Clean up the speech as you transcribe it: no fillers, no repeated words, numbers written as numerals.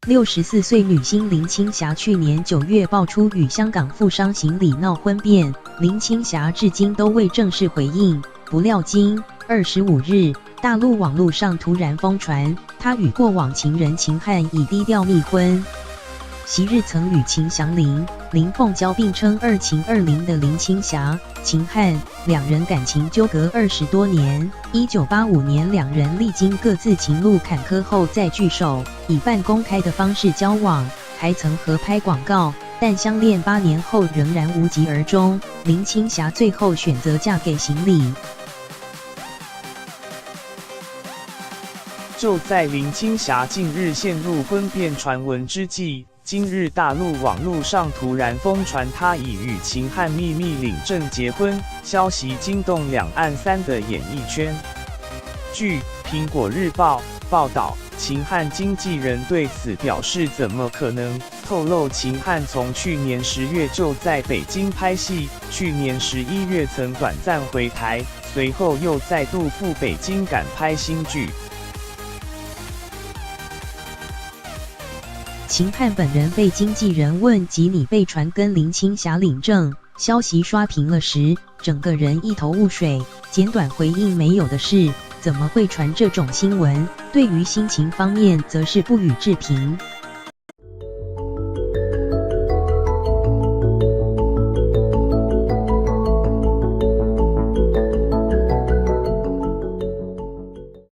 64岁女星林青霞去年9月爆出与香港富商行李闹婚变，林青霞至今都未正式回应。不料今25日，大陆网络上突然疯传，她与过往情人秦汉已低调密婚。昔日曾与秦祥林、林凤娇并称二秦二林的林青霞、秦汉两人感情纠葛20多年。1985年，两人历经各自情路坎坷后再聚首，以半公开的方式交往，还曾合拍广告。但相恋8年后仍然无疾而终，林青霞最后选择嫁给行李。就在林青霞近日陷入婚变传闻之际，今日大陆网络上突然疯传她已与秦汉秘密领证结婚，消息惊动两岸3的演艺圈。据苹果日报报道，秦汉经纪人对此表示怎么可能，透露秦汉从去年10月就在北京拍戏，去年11月曾短暂回台，随后又再度赴北京赶拍新剧。秦汉本人被经纪人问及你被传跟林青霞领证，消息刷屏了时，整个人一头雾水，简短回应没有的事，怎么会传这种新闻？对于心情方面则是不予置评。